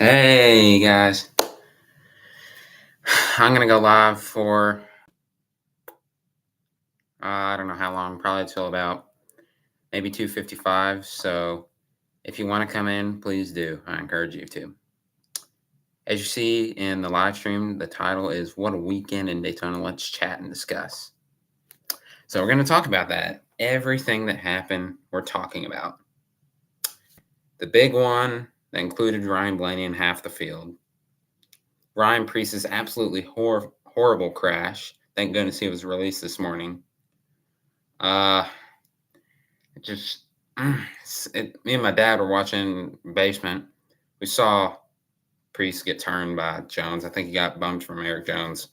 Hey guys, I'm gonna go live for I don't know how long, probably till about maybe 2:55. So if you want to come in, please do. I encourage you to. As you see in the live stream, the title is "What a Weekend in Daytona." Let's chat and discuss. So we're gonna talk about that. Everything that happened, we're talking about. The big one that included Ryan Blaney in half the field. Ryan Priest's absolutely horrible crash. Thank goodness he was released this morning. It just me and my dad were watching Basement. We saw Priest get turned by Jones. I think he got bumped from Eric Jones.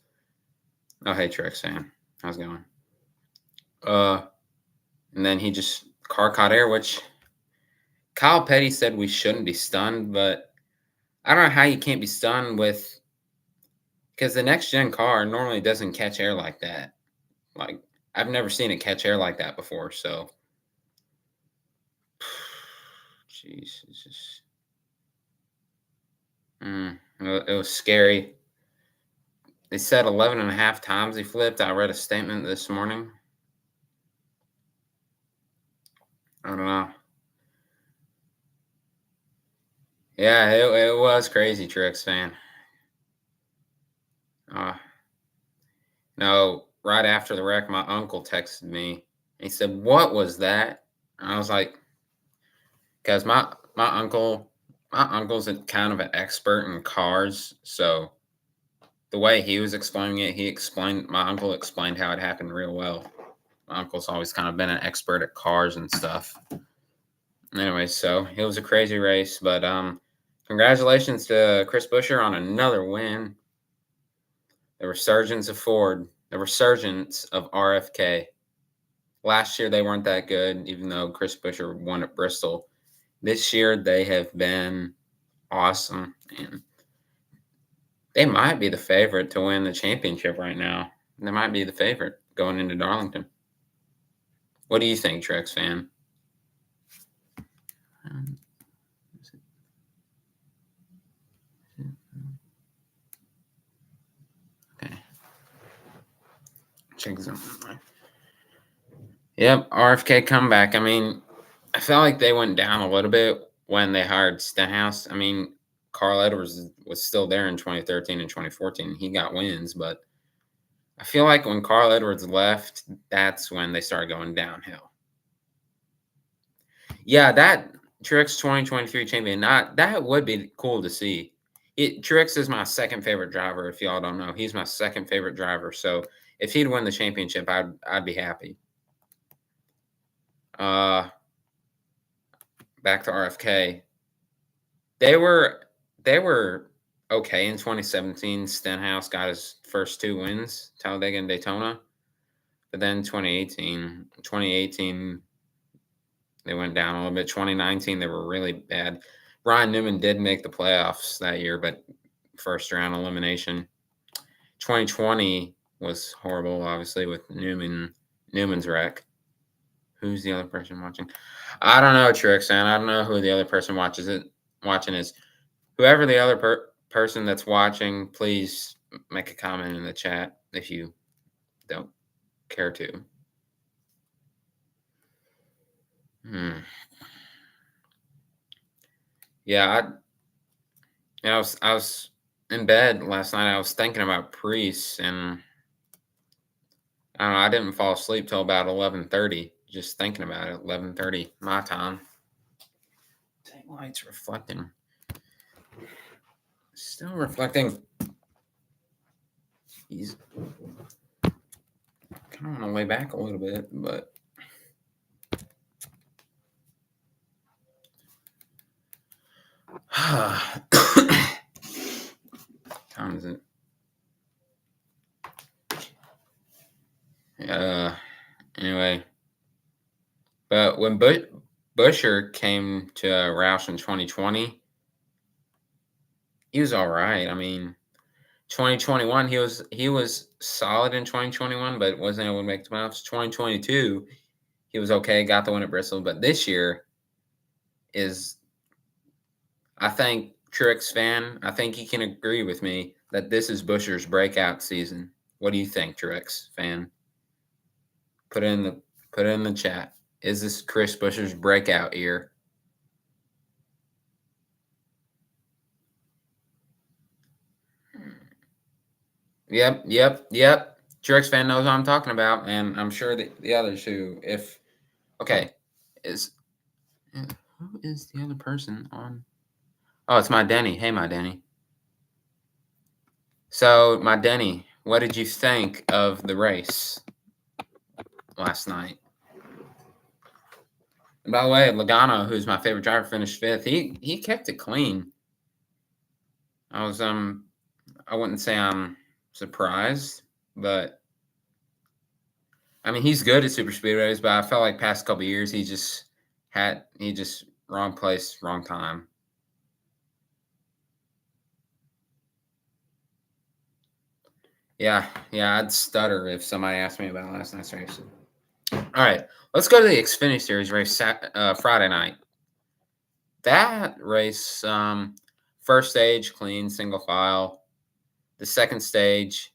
Oh, hey, Trex fan. How's it going? And then he just car caught air, which Kyle Petty said we shouldn't be stunned, but I don't know how you can't be stunned with because the next gen car normally doesn't catch air like that. Like I've never seen it catch air like that before. So, jeez, it's just it was scary. They said 11 and a half times he flipped. I read a statement this morning. I don't know. Yeah, it was crazy, Trix fan. No, right after the wreck, my uncle texted me. He said, "What was that?" And I was like, "Because my uncle's kind of an expert in cars, so the way he was explaining it, my uncle explained how it happened real well. My uncle's always kind of been an expert at cars and stuff. Anyway, so it was a crazy race, but congratulations to Chris Buescher on another win. The resurgence of Ford, the resurgence of RFK. Last year they weren't that good, even though Chris Buescher won at Bristol. This year they have been awesome, and they might be the favorite to win the championship right now. They might be the favorite going into Darlington. What do you think, Trex fan? Okay. Check this out. Yep, RFK comeback. I mean, I felt like they went down a little bit when they hired Stenhouse. I mean, Carl Edwards was still there in 2013 and 2014. He got wins, but I feel like when Carl Edwards left, that's when they started going downhill. Yeah, that Truex 2023 champion, that would be cool to see. Truex is my second favorite driver. If y'all don't know, he's my second favorite driver. So if he'd win the championship, I'd be happy. Back to RFK. They were okay in 2017. Stenhouse got his first two wins, Talladega and Daytona. But then 2018 they went down a little bit. 2019 they were really bad. Ryan Newman did make the playoffs that year, but first round elimination. 2020 was horrible, obviously, with Newman's wreck. Who's the other person watching? I don't know, Trixan. I don't know who the other person watching is. Whoever the other person that's watching, please make a comment in the chat if you don't care to. Yeah, I was in bed last night. I was thinking about Priest, and I don't know. I didn't fall asleep till about 11:30. Just thinking about it. 11:30 my time. Dang light's reflecting. Still reflecting. He's kind of want to lay back a little bit, but time is it? Anyway, but when Buescher came to Roush in 2020, he was all right. I mean, 2021 he was solid in 2021, but wasn't able to make the playoffs. 2022 he was okay, got the win at Bristol, but this year is, I think Truex fan, I think you can agree with me that this is Buescher's breakout season. What do you think, Truex fan? Put it in the chat. Is this Chris Buescher's breakout year? Yep. Truex fan knows what I'm talking about, and I'm sure that the others who, if okay, is who is the other person on? Oh, it's my Denny. Hey, my Denny. So, my Denny, what did you think of the race last night? And by the way, Logano, who's my favorite driver, finished fifth. He kept it clean. I was I wouldn't say I'm surprised, but I mean he's good at super speedways, but I felt like past couple years he just wrong place, wrong time. Yeah, I'd stutter if somebody asked me about last night's race. All right, let's go to the Xfinity Series race Friday night. That race, first stage clean, single file. The second stage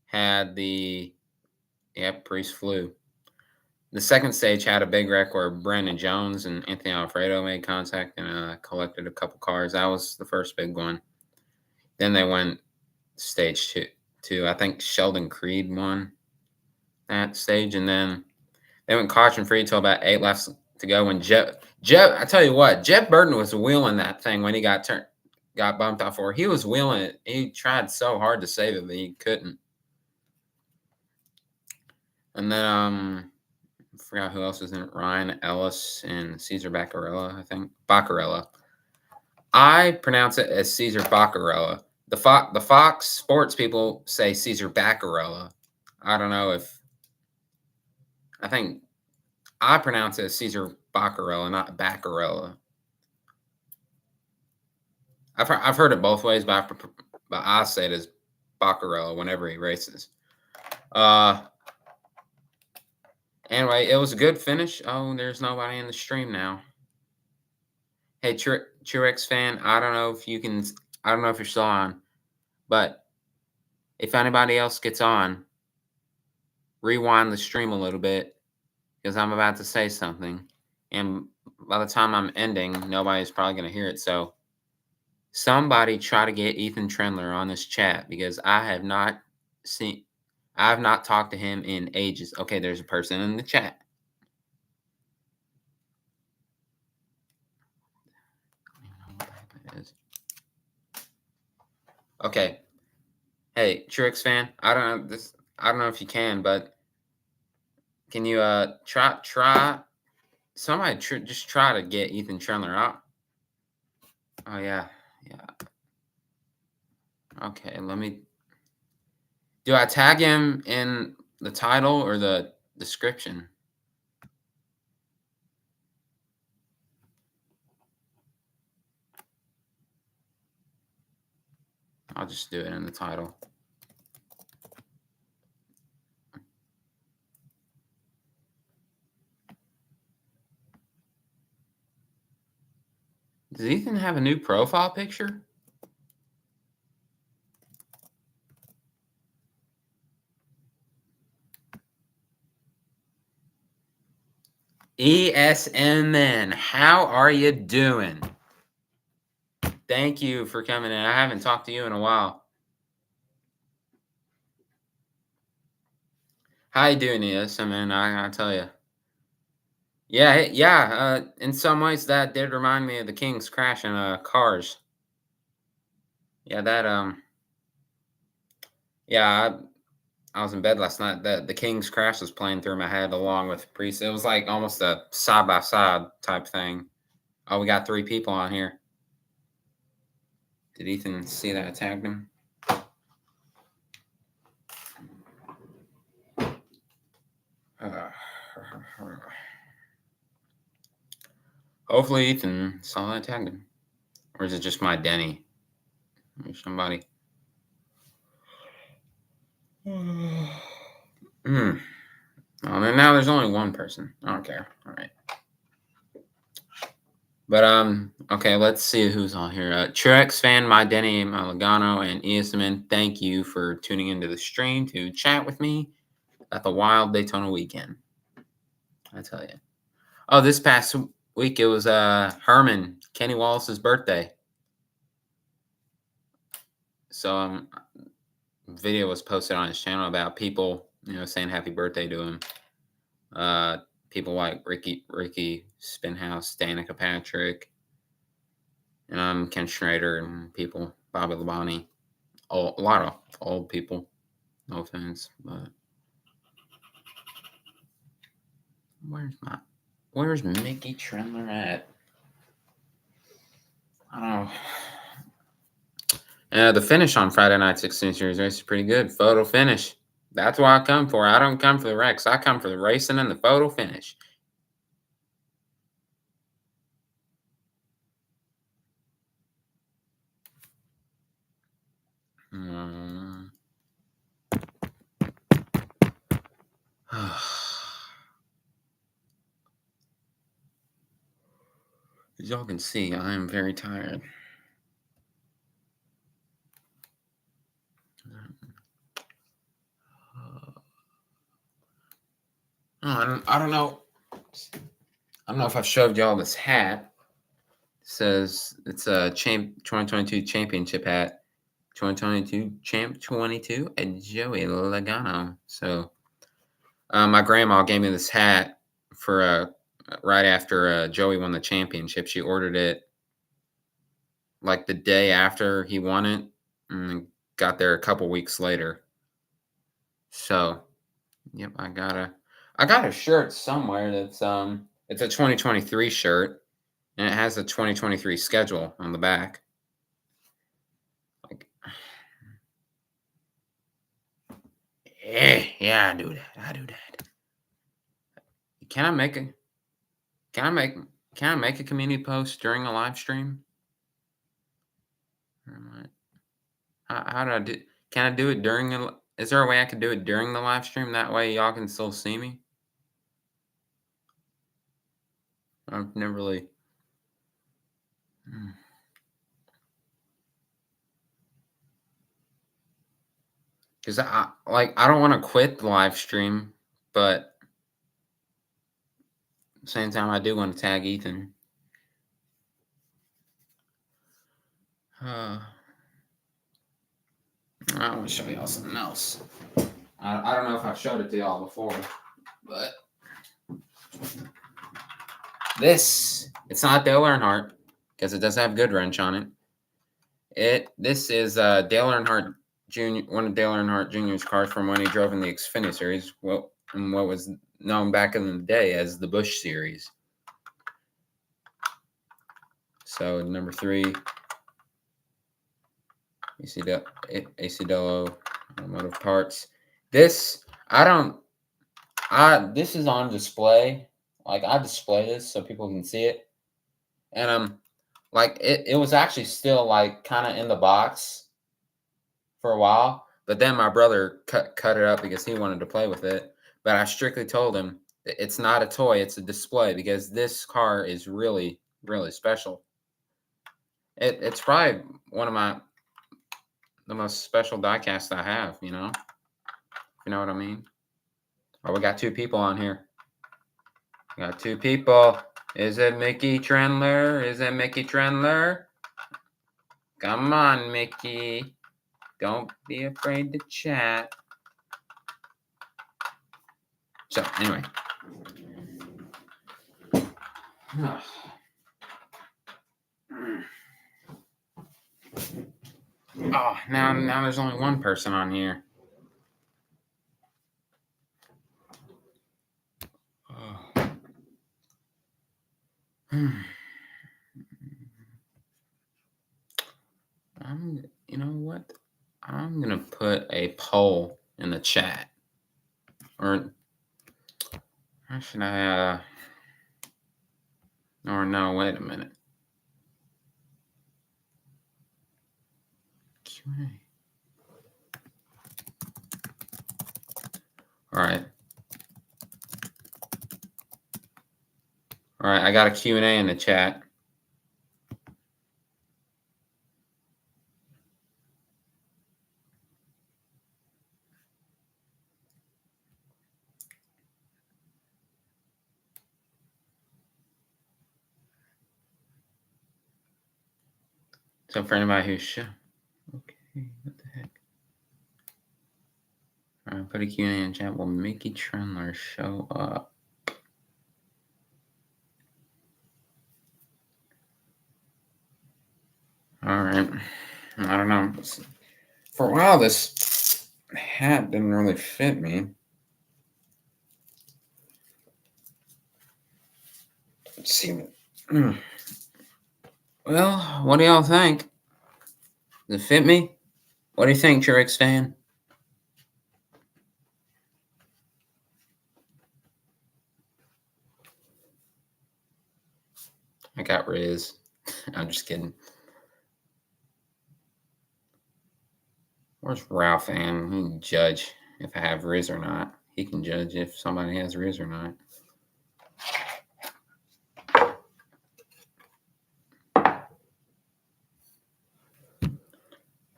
had Priest flew. The second stage had a big wreck where Brandon Jones and Anthony Alfredo made contact and collected a couple cars. That was the first big one. Then they went stage two. I think Sheldon Creed won that stage, and then they went caution free till about 8 laps to go. When Jeff, I tell you what, Jeff Burton was wheeling that thing when he got bumped off for. He was wheeling it. He tried so hard to save it, but he couldn't. And then I forgot who else was in it. Ryan Ellis and Cesar Baccarella, I think. Baccarella. I pronounce it as Cesar Baccarella. The Fox Sports people say Cesar Baccarella. I don't know if. I think I pronounce it as Cesar Baccarella, not Baccarella. I've heard it both ways, but I say it as Baccarella whenever he races. Anyway, it was a good finish. Oh, there's nobody in the stream now. Hey, Truex fan, I don't know if you're still on, but if anybody else gets on, rewind the stream a little bit because I'm about to say something. And by the time I'm ending, nobody's probably going to hear it. So somebody try to get Ethan Trendler on this chat because I have not talked to him in ages. Okay, there's a person in the chat. Okay. Hey, Truex fan, I don't know if you can, but can you try somebody just try to get Ethan Trendler out? Oh yeah. Okay, do I tag him in the title or the description? I'll just do it in the title. Does Ethan have a new profile picture? ESMN, how are you doing? Thank you for coming in. I haven't talked to you in a while. How you doing, ESMN? I gotta tell you. Yeah. In some ways, that did remind me of the Kings crashing cars. Yeah, that yeah. I was in bed last night. The King's Crash was playing through my head along with Priest. It was like almost a side by side type thing. Oh, we got 3 people on here. Did Ethan see that I tagged him? Hopefully Ethan saw that I tagged him. Or is it just my Denny? Or somebody. Oh, now there's only one person. I don't care. All right. But okay, let's see who's on here. Truex fan, my Denny Malagano, and Eastman, thank you for tuning into the stream to chat with me at the wild Daytona weekend. I tell you. Oh, this past week it was Herman Kenny Wallace's birthday. So video was posted on his channel about people, saying happy birthday to him. People like Ricky Spinhouse, Danica Patrick, and Ken Schrader, and people, Bobby Labonte, a lot of old people. No offense, but where's Mickey Trendler at? I don't know. The finish on Friday night 16 Series race is pretty good. Photo finish. That's what I come for. I don't come for the wrecks. I come for the racing and the photo finish. As y'all can see, I am very tired. I don't know. I don't know if I've showed y'all this hat. It says it's a 2022 championship hat. 2022 Champ 22 and Joey Logano. So my grandma gave me this hat for right after Joey won the championship. She ordered it like the day after he won it and got there a couple weeks later. So, yep, I got a shirt somewhere that's it's a 2023 shirt and it has a 2023 schedule on the back. Like, yeah, I do that. Can I make a community post during a live stream? How do I do? Can I do it during is there a way I could do it during the live stream? That way y'all can still see me? I've never really. Because I don't want to quit the live stream, but at the same time I do want to tag Ethan. I want to show y'all something else. I don't know if I've showed it to y'all before, but it's not Dale Earnhardt because it does have good wrench on it. This is Dale Earnhardt Jr., one of Dale Earnhardt Jr.'s cars from when he drove in the Xfinity Series, what was known back in the day as the Busch Series. So number 3, ACDello Automotive Parts. This this is on display. Like I display this so people can see it, and like it was actually still like kind of in the box for a while, but then my brother cut it up because he wanted to play with it. But I strictly told him it's not a toy; it's a display because this car is really, really special. It's probably one of the most special diecasts I have. You know what I mean? Oh, we got 2 people on here. We got 2 people. Is it Mickey Trendler? Come on, Mickey. Don't be afraid to chat. So, anyway. Oh, now there's only one person on here. You know what? I'm gonna put a poll in the chat, or should I? Or no? Wait a minute. Q&A. All right. I got a Q&A in the chat. So for anybody who's okay, what the heck? Put a Q&A in chat. Will Mickey Trendler show up? All right. I don't know. For a while, this hat didn't really fit me. Let's see. Well, what do y'all think? Does it fit me? What do you think, Truex fan? I got Riz. I'm just kidding. Where's Ralph Ann? He can judge if I have Riz or not. He can judge if somebody has Riz or not.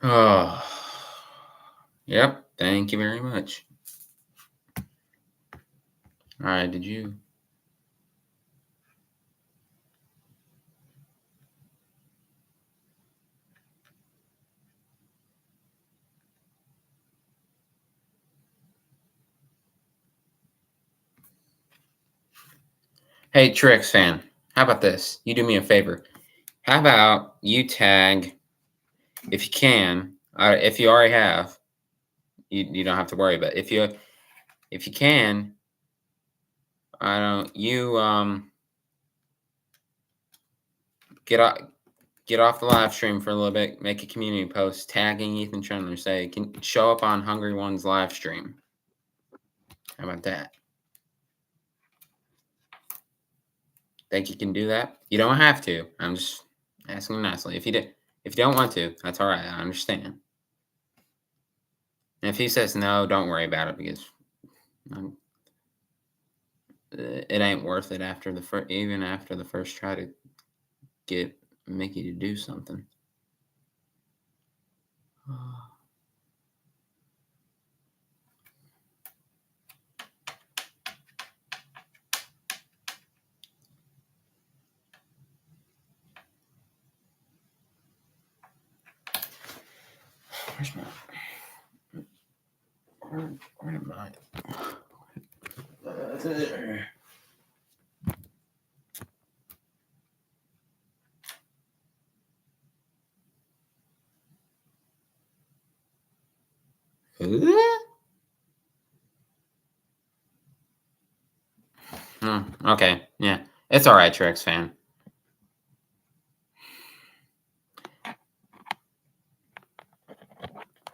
Oh, yep. Thank you very much. All right, did you? Hey, Truex fan, how about this? You do me a favor. How about you tag, if you can, if you already have, you don't have to worry. But if you can, I don't get off the live stream for a little bit. Make a community post tagging Ethan Trendler. Say can show up on Hungry One's live stream. How about that? Think you can do that? You don't have to. I'm just asking nicely. If you don't want to, that's all right. I understand. And if he says no, don't worry about it because it ain't worth it after even after the first try to get Mickey to do something. Where's my? Where am I? There. Okay, yeah, it's all right, Truex fan.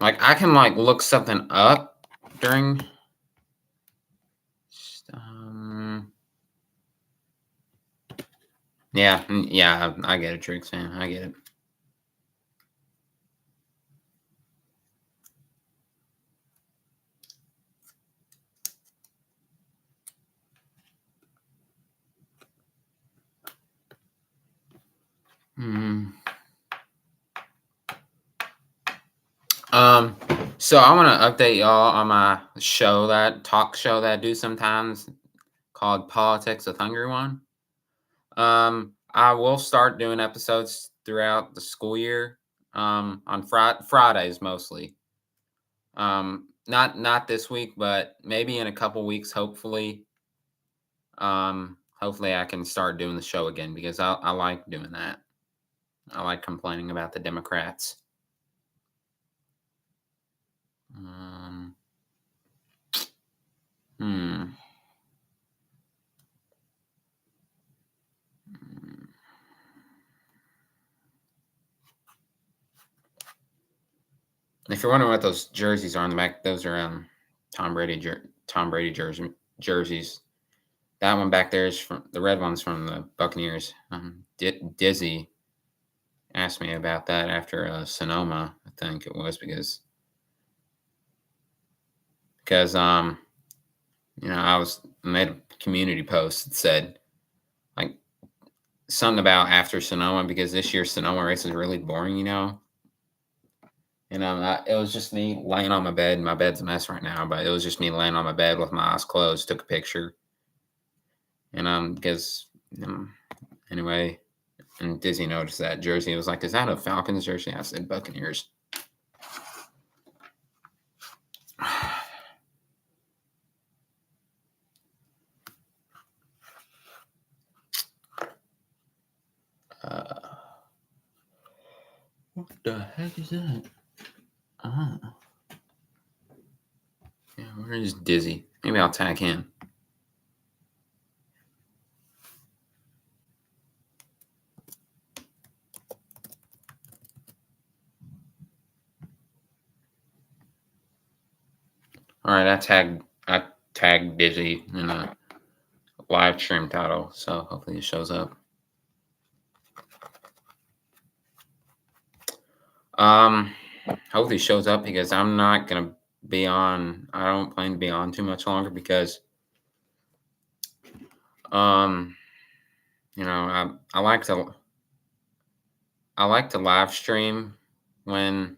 Like I can look something up during. Yeah, I get it, Truex fan. I get it. So I want to update y'all on my talk show that I do sometimes called Politics with Hungry One. I will start doing episodes throughout the school year, on Fridays mostly. Not this week, but maybe in a couple weeks, hopefully. Hopefully I can start doing the show again because I like doing that. I like complaining about the Democrats. If you're wondering what those jerseys are on the back, those are Tom Brady jerseys. That one back there is from the red one's from the Buccaneers. Dizzy asked me about that after Sonoma, I think it was because I made a community post that said something about after Sonoma because this year's Sonoma race is really boring, And it was just me laying on my bed. My bed's a mess right now, but it was just me laying on my bed with my eyes closed. Took a picture, and because anyway, And Dizzy noticed that jersey. He was like, "Is that a Falcons jersey?" I said, "Buccaneers." What the heck is that? Yeah, where is Dizzy? Maybe I'll tag him. All right, I tagged Dizzy in a live stream title, so hopefully it shows up. Hopefully it shows up because I'm not gonna be on. I don't plan to be on too much longer because, um, I like to live stream when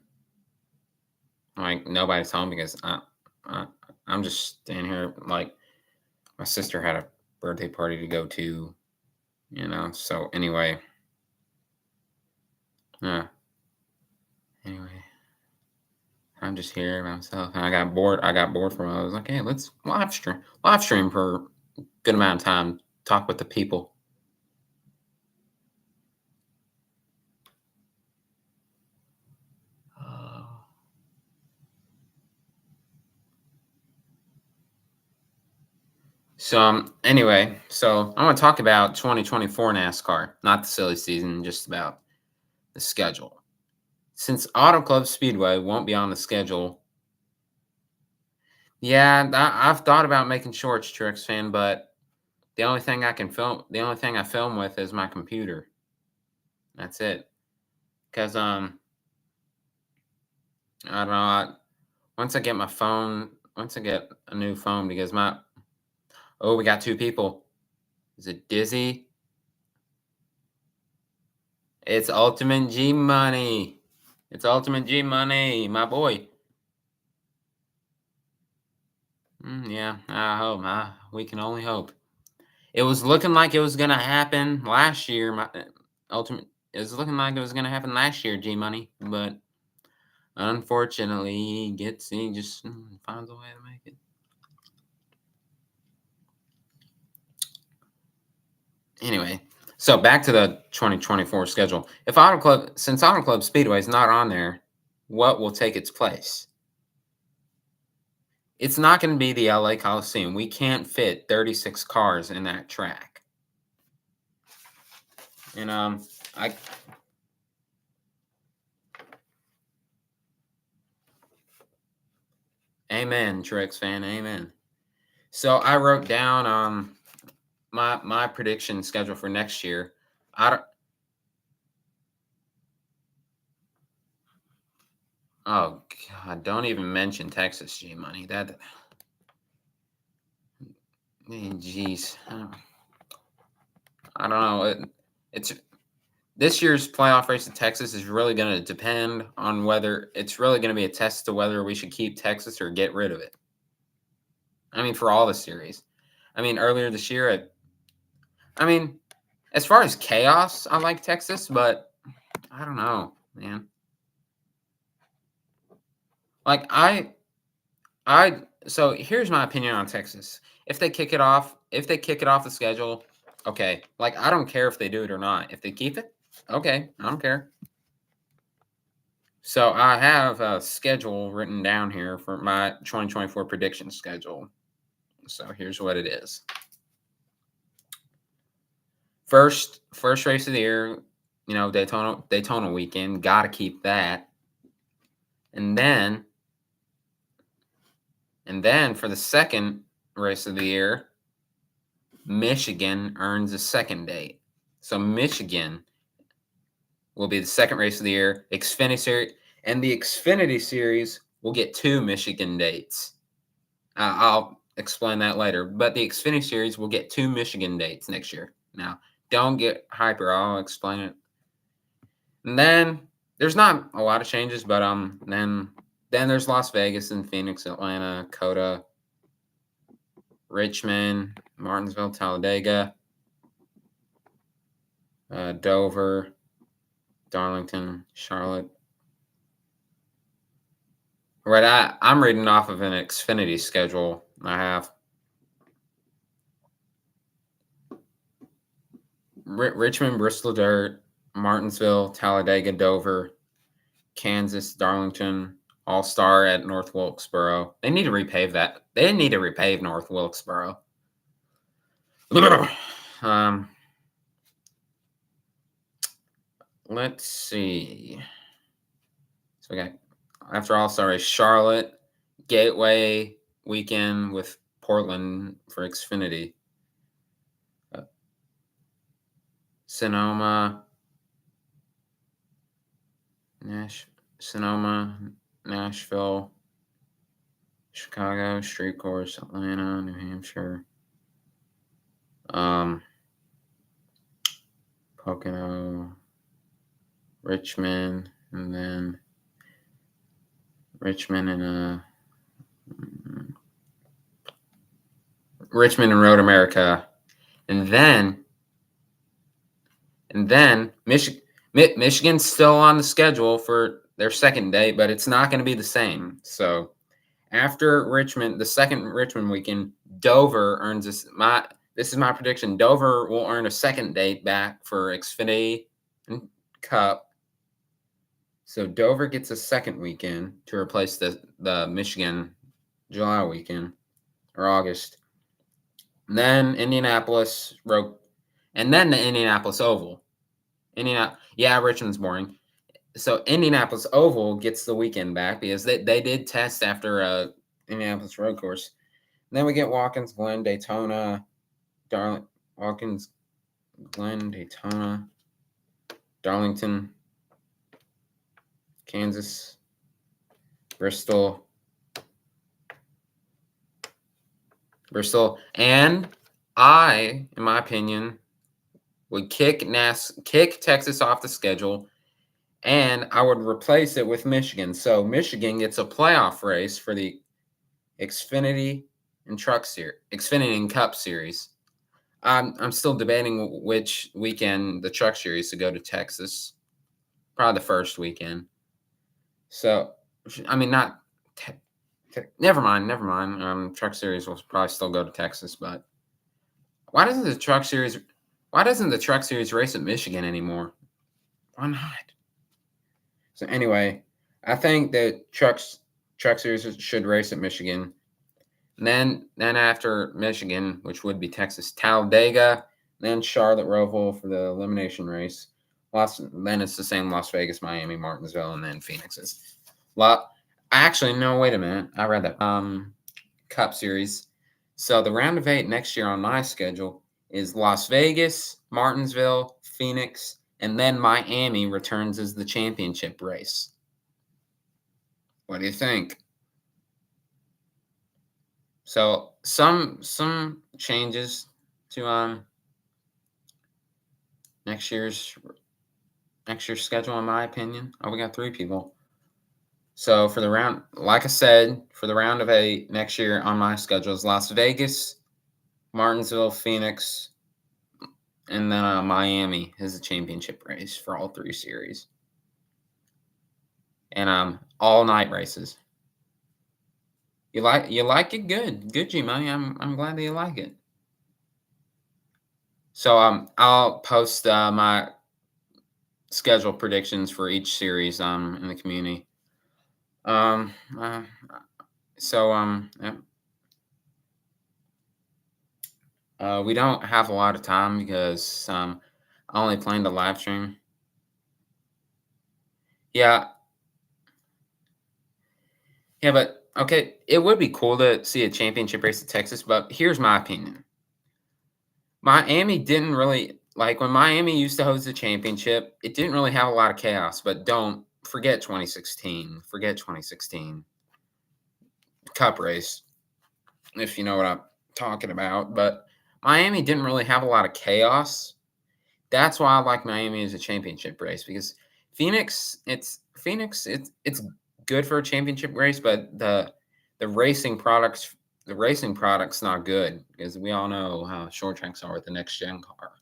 like nobody's home because I I'm just staying here. Like my sister had a birthday party to go to, So anyway, yeah. Anyway, I'm just here by myself, and I got bored. I got bored from it. I was like, hey, let's live stream for a good amount of time. Talk with the people. Uh, anyway, so I want to talk about 2024 NASCAR, not the silly season, just about the schedule. Since Auto Club Speedway won't be on the schedule, yeah, I've thought about making shorts, Tricks fan, but the only thing I film with is my computer. That's it. Because I don't know. Once I get my phone, once I get a new phone, because we got two people. Is it Dizzy? It's Ultimate G Money. It's Ultimate G Money, my boy. Yeah, I hope. We can only hope. It was looking like it was gonna happen last year. Ultimate. It was looking like it was gonna happen last year, G Money, but unfortunately, he just finds a way to make it. Anyway, so back to the 2024 schedule. Since Auto Club Speedway is not on there, what will take its place? It's not going to be the LA Coliseum. We can't fit 36 cars in that track. And I Amen, Trix fan, amen. So I wrote down my prediction schedule for next year. I don't Oh God, don't even mention Texas G Money. Jeez. I don't know. It's This year's playoff race in Texas is really going to depend on whether it's really going to be a test to whether we should keep Texas or get rid of it. I mean, for all the series. I mean, earlier this year, as far as chaos, I like Texas, but I don't know, man. Like so here's my opinion on Texas. If they kick it off the schedule, okay. Like I don't care if they do it or not. If they keep it, okay, I don't care. So I have a schedule written down here for my 2024 prediction schedule. So here's what it is. First race of the year, Daytona weekend, got to keep that. And then for the second race of the year, Michigan earns a second date. So Michigan will be the second race of the year. Xfinity Series, and the Xfinity Series will get 2 Michigan dates. I'll explain that later. But the Xfinity Series will get 2 Michigan dates next year. Now, don't get hyper. I'll explain it. And then there's not a lot of changes, but then there's Las Vegas and Phoenix, Atlanta, Coda, Richmond, Martinsville, Talladega. Dover, Darlington, Charlotte. Right, I'm reading off of an Xfinity schedule I have. Richmond, Bristol Dirt, Martinsville, Talladega, Dover, Kansas, Darlington, All Star at North Wilkesboro. They need to repave that. They need to repave North Wilkesboro. Let's see. So we got after All Star race, Charlotte, Gateway weekend with Portland for Xfinity. Sonoma, Sonoma, Nashville, Chicago, Street Course, Atlanta, New Hampshire, Pocono, Richmond, and then Richmond and Road America, and then Michigan's still on the schedule for their second day, but it's not going to be the same. So after Richmond, the second Richmond weekend, Dover earns this. This is my prediction. Dover will earn a second date back for Xfinity and Cup. So Dover gets a second weekend to replace the Michigan July weekend or August. And then Indianapolis and then the Indianapolis Oval. Richmond's boring. So Indianapolis Oval gets the weekend back because they did test after Indianapolis road course. And then we get Watkins Glen, Daytona, Watkins Glen, Daytona, Darlington, Kansas, Bristol, and I, in my opinion, would kick Texas off the schedule, and I would replace it with Michigan. So Michigan gets a playoff race for the Xfinity and Xfinity and Cup Series. I'm still debating which weekend the Truck Series to go to Texas. Probably the first weekend. So, I mean, not. Never mind. Truck Series will probably still go to Texas, but why doesn't the Truck Series race at Michigan anymore? Why not? So anyway, I think that Truck Series should race at Michigan. And then after Michigan, which would be Texas, Talladega, then Charlotte Roval for the elimination race. Then it's the same Las Vegas, Miami, Martinsville, and then Phoenix is. Actually, no, wait a minute. I read that. Cup Series. So the round of 8 next year on my schedule is Las Vegas, Martinsville, Phoenix, and then Miami returns as the championship race. What do you think? So some changes to next year's schedule, in my opinion. Oh, we got 3 people. So for the round, like I said, for the round of 8 next year on my schedule is Las Vegas, Martinsville, Phoenix, and then Miami is a championship race for all 3 series. And all night races. You like it? Good, G-Money. I'm glad that you like it. So I'll post my schedule predictions for each series in the community. Yeah. We don't have a lot of time because I only planned a live stream. Yeah, but okay, it would be cool to see a championship race at Texas, but here's my opinion. Miami didn't really, like when Miami used to host the championship, it didn't really have a lot of chaos, but don't forget 2016. Forget 2016 Cup race, if you know what I'm talking about. But Miami didn't really have a lot of chaos. That's why I like Miami as a championship race, because Phoenix, it's good for a championship race, but the racing product's not good, because we all know how short tracks are with the next gen car.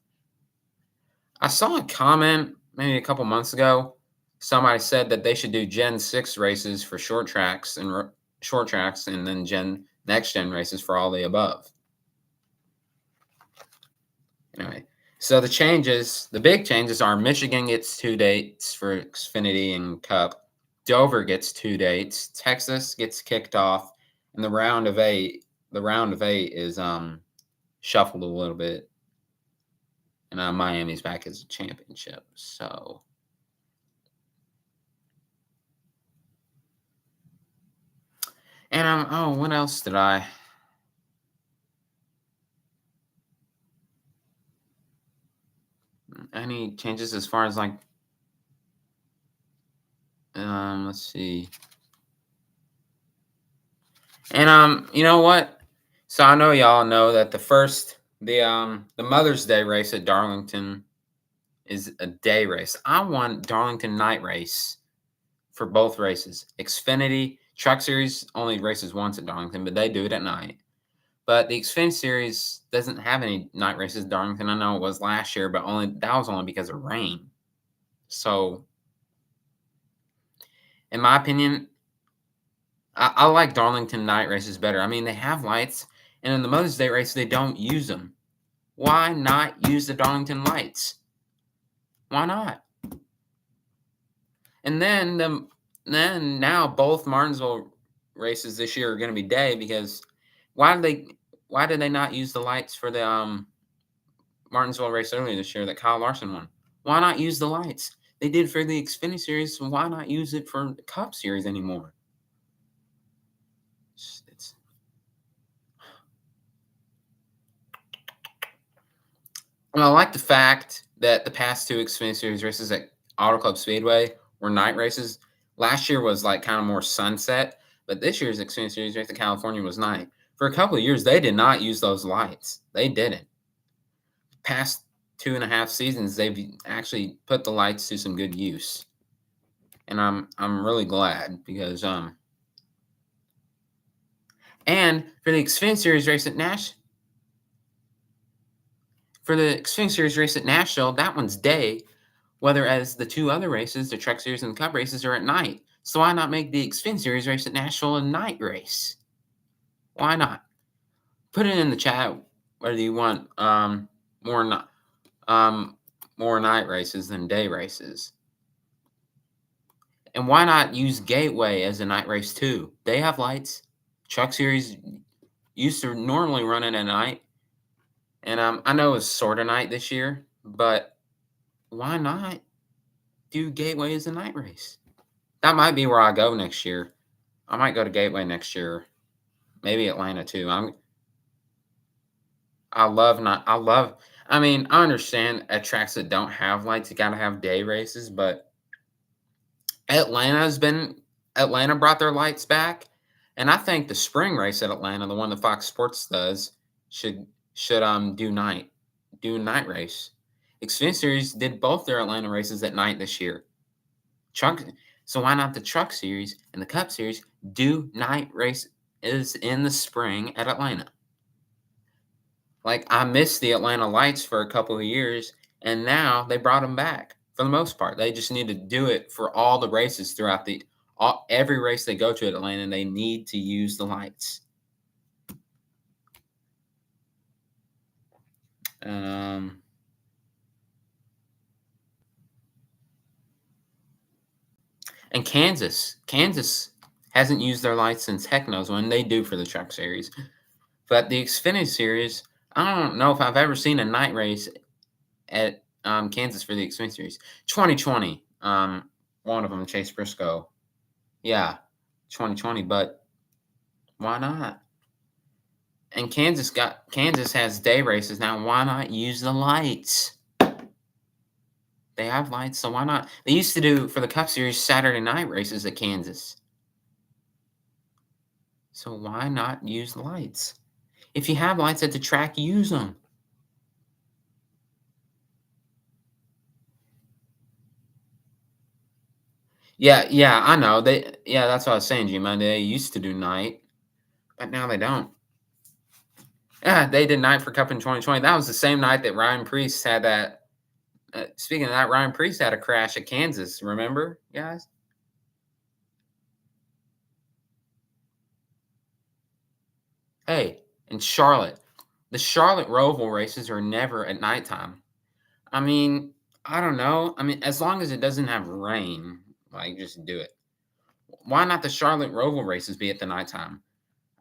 I saw a comment maybe a couple months ago. Somebody said that they should do Gen 6 races for short tracks and then next gen races for all the above. Anyway, so the big changes are Michigan gets 2 dates for Xfinity and Cup. Dover gets 2 dates. Texas gets kicked off, and the round of eight is shuffled a little bit, and Miami's back as a championship. So, and oh, what else did I? Any changes as far as like let's see. And you know what? So I know y'all know that the Mother's Day race at Darlington is a day race. I want Darlington night race for both races. Xfinity Truck Series only races once at Darlington, but they do it at night. But the Xfinity Series doesn't have any night races at Darlington. I know it was last year, but that was only because of rain. So, in my opinion, I like Darlington night races better. I mean, they have lights, and in the Mother's Day race, they don't use them. Why not use the Darlington lights? Why not? And then now both Martinsville races this year are going to be day because why did they not use the lights for the Martinsville race earlier this year that Kyle Larson won? Why not use the lights? They did for the Xfinity Series, so why not use it for the Cup Series anymore? It's And I like the fact that the past two Xfinity Series races at Auto Club Speedway were night races. Last year was like kind of more sunset, but this year's Xfinity Series race in California was night. For a couple of years, they did not use those lights. They didn't. Past 2.5 seasons, they've actually put the lights to some good use, and I'm really glad because and for the Xfinity Series race at Nashville, that one's day. Whereas the two other races, the Truck Series and the Cup races, are at night. So why not make the Xfinity Series race at Nashville a night race? Why not? Put it in the chat whether you want more not more night races than day races. And why not use Gateway as a night race too? They have lights. Truck Series used to normally run it at night, and I know it's sort of night this year, but why not do Gateway as a night race? That might be where I go next year. I might go to Gateway next year. Maybe Atlanta too. I love not I love I mean, I understand at tracks that don't have lights, you gotta have day races, but Atlanta's been Atlanta brought their lights back. And I think the spring race at Atlanta, the one that Fox Sports does, should do a night race. Xfinity Series did both their Atlanta races at night this year. Truck so why not the Truck Series and the Cup Series do night races in the spring at Atlanta? Like I missed the Atlanta lights for a couple of years, and now they brought them back for the most part. They just need to do it for all the races throughout every race they go to at Atlanta. They need to use the lights. Um, and Kansas hasn't used their lights since heck knows when. They do for the Truck Series, but the Xfinity Series, I don't know if I've ever seen a night race at Kansas for the Xfinity Series. 2020, one of them, Chase Briscoe. Yeah, 2020, but why not? And Kansas has day races now. Why not use the lights? They have lights, so why not? They used to do for the Cup Series Saturday night races at Kansas. So why not use the lights? If you have lights at the track, use them. Yeah, I know. That's what I was saying, G-Man. They used to do night, but now they don't. Yeah, they did night for Cup in 2020. That was the same night that Ryan Preece had Speaking of that, Ryan Priest had a crash at Kansas. Remember, guys? Hey, in Charlotte, the Charlotte Roval races are never at nighttime. I mean, I don't know. I mean, as long as it doesn't have rain, like just do it. Why not the Charlotte Roval races be at the nighttime?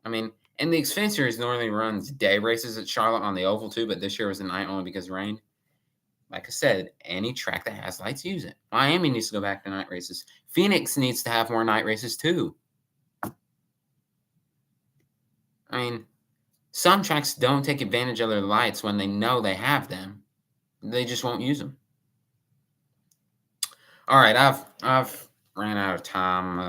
I mean, and the Xfinity Series normally runs day races at Charlotte on the oval too, but this year was the night only because of rain. Like I said, any track that has lights, use it. Miami needs to go back to night races. Phoenix needs to have more night races too. I mean, some tracks don't take advantage of their lights when they know they have them. They just won't use them. All right, I've ran out of time.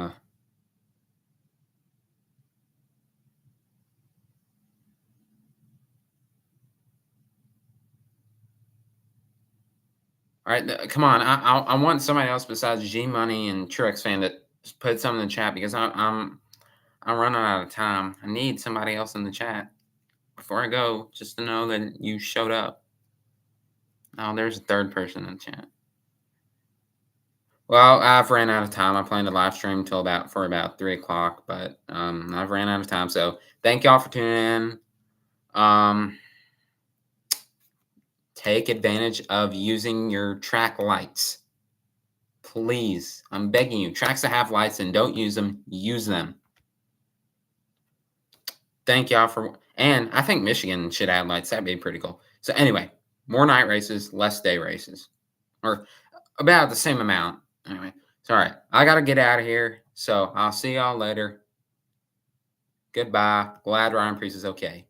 All right, come on. I want somebody else besides G Money and Truex fan that put something in the chat because I'm running out of time. I need somebody else in the chat before I go, just to know that you showed up. Oh, there's a third person in the chat. Well, I've ran out of time. I plan to live stream till about 3 o'clock, but I've ran out of time. So thank y'all for tuning in. Take advantage of using your track lights. Please, I'm begging you. Tracks that have lights and don't use them, use them. Thank y'all for, and I think Michigan should add lights. That'd be pretty cool. So anyway, more night races, less day races, or about the same amount. Anyway, it's all right. I gotta get out of here. So I'll see y'all later. Goodbye. Glad Ryan Priest is okay.